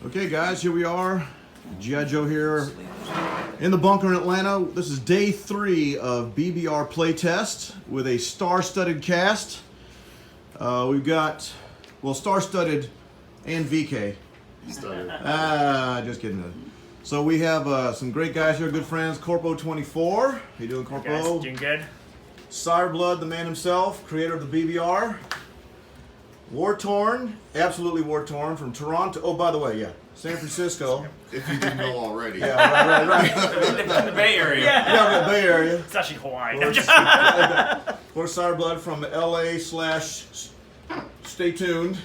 Okay, guys, here we are. G.I. Joe here in the bunker in Atlanta. This is day 3 of BBR Playtest with a star-studded cast. We've got, well, star-studded and VK. Just kidding. So we have some great guys here, good friends. Corpo 24. How you doing, Corpo? Guys, doing good. Sire Blood, the man himself, creator of the BBR. War-torn, absolutely war-torn, from Toronto. Oh, by the way, yeah, San Francisco. If you didn't know already. Yeah, right. In the Bay Area. Yeah, the Bay Area. It's actually Hawaii. Of course, Sire Blood from LA / stay tuned.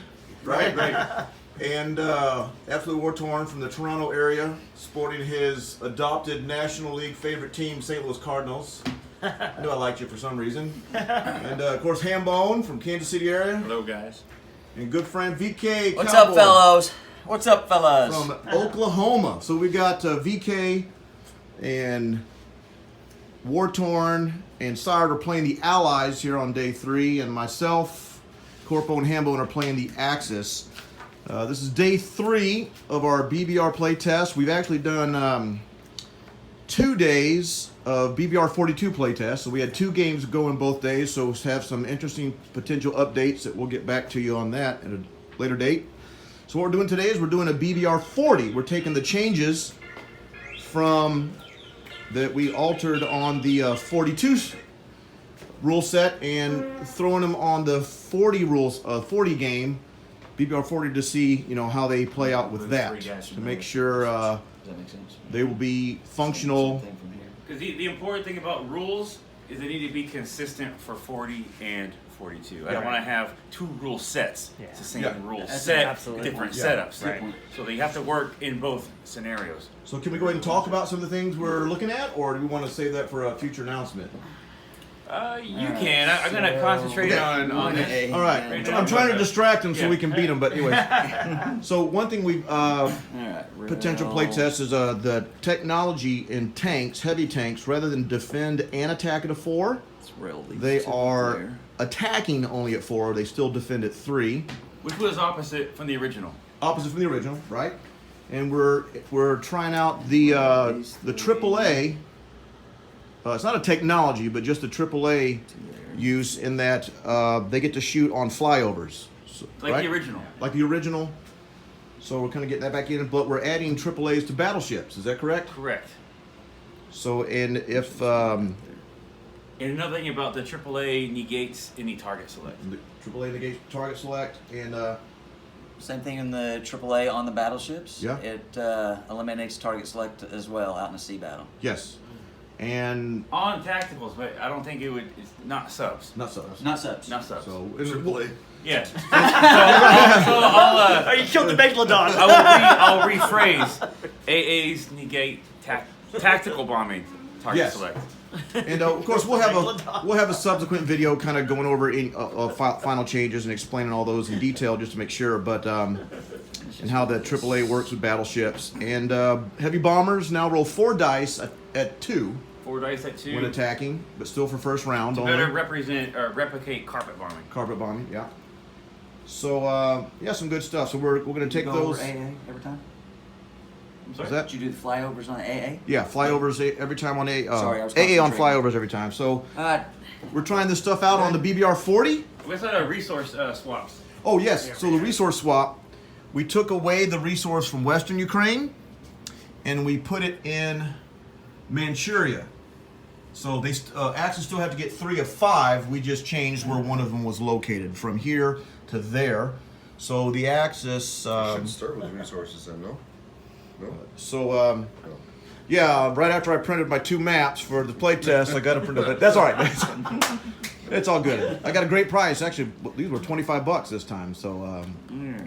Right. And absolutely war-torn from the Toronto area, sporting his adopted National League favorite team, St. Louis Cardinals. I knew I liked you for some reason. And of course, Hambone from Kansas City area. Hello, guys. And good friend VK. What's Cowboy up, fellows? What's up, fellas? from Oklahoma. So we got VK and War-torn and Sire are playing the Allies here on day 3, and myself, Corpo, and Hambone are playing the Axis. This is day 3 of our BBR play test. We've actually done 2 days of BBR 42 playtest, so we had 2 games going both days, so we'll have some interesting potential updates that we'll get back to you on that at a later date. So what we're doing today is we're doing a BBR 40. We're taking the changes from that we altered on the 42 rule set and throwing them on the 40 rules 40 game, BBR 40, to see, you know, how they play out with that, to make sure Does that make sense? they will be functional. Because the important thing about rules is they need to be consistent for 40 and 42. I don't want to have 2 rule sets. Yeah. It's the same Yeah. rule That's set, absolutely different Yeah. setups. Right. So they have to work in both scenarios. So can we go ahead and talk about some of the things we're looking at, or do we want to save that for a future announcement? You can. I'm going to concentrate on this. All right, Right now, I'm trying to but, distract them so yeah. we can beat them, but anyway. So one thing we've potential play test is the technology in tanks, heavy tanks, rather than defend and attack at a 4, they are attacking only at 4. They still defend at 3. Which was opposite from the original. Opposite from the original, right? And we're trying out the AAA. It's not a technology, but just a AAA use in that they get to shoot on flyovers. So, Like right? the original. Like the original. So we're kind of getting that back in, but we're adding AAAs to battleships. Is that correct? Correct. So, and if And another thing about the AAA negates any target select. the AAA negates target select, and Same thing in the AAA on the battleships. Yeah. It eliminates target select as well out in a sea battle. yes, and On tacticals, but I don't think it's not subs. not subs. Not subs. Not subs. So AAA. Yeah. So I'll, Oh, you killed the Megalodon. I'll rephrase. AAs negate tactical bombing target Yes. select. And of course, we'll have a subsequent video kind of going over in, final changes and explaining all those in detail just to make sure. But and how the AAA works with battleships, and heavy bombers now roll 4 dice at 2 4 dice at 2. when attacking, but still for first round To only. better represent or replicate carpet bombing. Carpet bombing, yeah. So yeah, some good stuff. So we're gonna take Go those. over AA every time? I'm Is sorry. that? Did you do the flyovers on AA? Yeah, flyovers every time on A. Sorry, I was AA on concentrating. flyovers every time. So Uh, we're trying this stuff out on the BBR 40. What's that? Resource swaps. Oh yes. So the resource swap, we took away the resource from Western Ukraine, and we put it in Manchuria. So they Axis still have to get 3 of 5. We just changed where one of them was located from here to there. So the Axis. Should start with the resources then, no? No? So yeah, right after I printed my 2 maps for the play test, I got to print it. That's all right. It's all good. I got a great price. Actually, these were $25 this time, so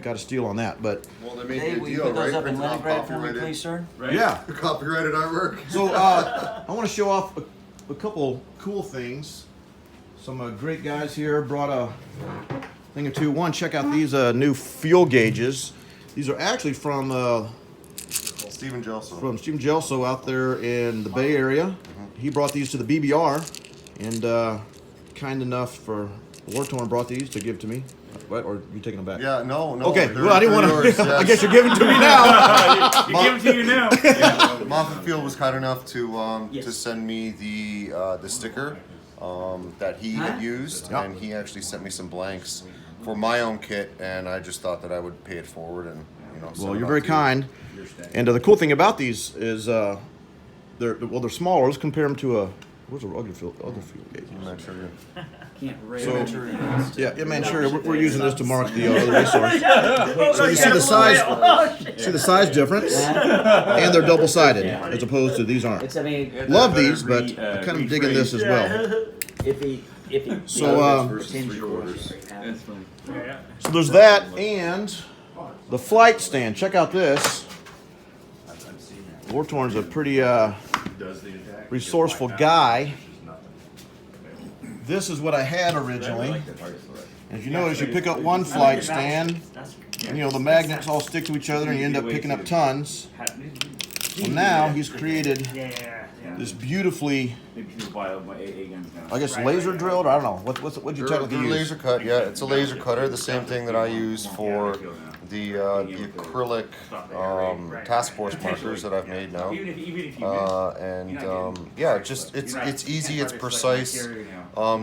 got a steal on that. But Well, they made Dave, you a will you deal, put those right? up in Printed off Leningrad for me, copyrighted, please, sir? Right? yeah. copyrighted artwork. So I want to show off a couple cool things. Some great guys here brought a thing or two. One, check out these new fuel gauges. These are actually from Stephen Gelso. Stephen Gelso out there in the Bay Area. He brought these to the BBR, and kind enough for War-torn brought these to give to me. What? Or you taking them back? Yeah, no. Okay. they're- Well, I didn't they're want yours, to. I yes. guess you're giving it to me now. You give it to you now. Moffett Field was kind enough to Yes. send me the sticker that he had used, Yeah. and he actually sent me some blanks for my own kit, and I just thought that I would pay it forward and send Well, it you're out very to you. kind. And the cool thing about these is they're smaller. Let's compare them to a where's a other field gauge? I'm not sure. Can't read So- anything else. Yeah, man, sure. We're using this to mark the other resource. So you see the size. See the size difference, and they're double sided as opposed to these aren't. It's, I mean, Love these, but I'm kind of digging this as well. if he So, versus tinge 3 your quarters. course, right? funny. So there's that, and the flight stand. Check out this. Wartorn's a pretty resourceful guy. This is what I had originally. As you notice, you pick up one flight stand, and the magnets all stick to each other, and you end up picking up tons. Well, now he's created this beautifully, I guess, laser drilled. I don't know what'd you They're technically use? laser cut, yeah. It's a laser cutter, the same thing that I use for the acrylic task force markers that I've made now. Yeah, it's easy, it's precise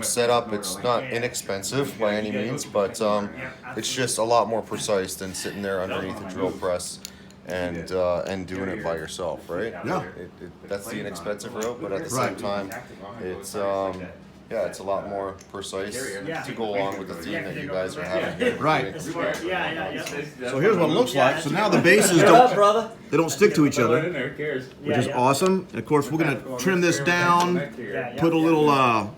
setup. It's not inexpensive by any means, but it's just a lot more precise than sitting there underneath a drill press and doing it by yourself, right? Yeah. That's the inexpensive route, but at the same Right. time, it's it's a lot more precise to go along with the theme that you guys are having here. Right. So So here's what it looks like. So now the bases You're up, don't brother. stick to each other, Who cares? which is awesome. And of course, we're gonna trim this down, put a little a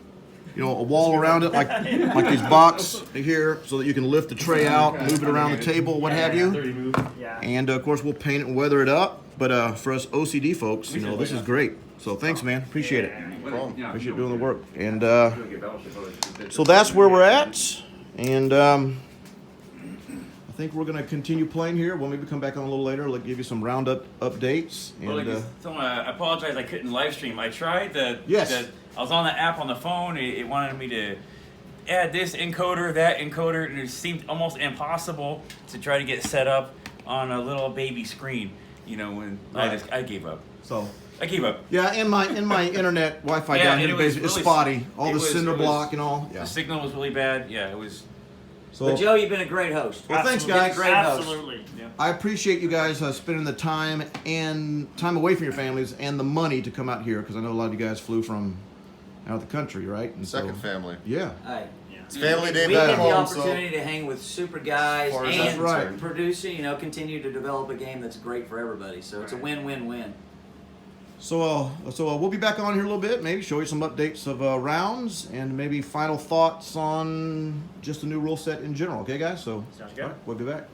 wall around it, like these box here, so that you can lift the tray out, move it around the table, what have you. And of course, we'll paint it and weather it up. But for us OCD folks, this is great. So thanks, man. Appreciate it. Appreciate doing the work. And so that's where we're at. And I think we're gonna continue playing here. We'll maybe come back on a little later. Give you some roundup updates. Well, And I apologize. I couldn't live stream. I tried Yes. I was on the app on the phone. It wanted me to add this encoder, that encoder, and it seemed almost impossible to try to get set up on a little baby screen. When Right. I gave up. so. I gave up. Yeah, in my internet Wi-Fi Yeah, down and here it was basically is really- spotty. All it the was- cinder it was- block and all. Yeah. The signal was really bad. Yeah, it was. So But Joe, you've been a great host. well, thanks, You've been a guys. great host. Absolutely. I appreciate you guys spending the time away from your families and the money to come out here, because I know a lot of you guys flew from out of the country, right? And Second family. Yeah. Hey, It's family day we back get the home, so opportunity to hang with super guys far as and that's right. produce, continue to develop a game that's great for everybody. So it's a win-win-win. So we'll be back on here a little bit, maybe show you some updates of rounds and maybe final thoughts on just the new rule set in general. Okay, guys? So Sounds good. all right, we'll be back.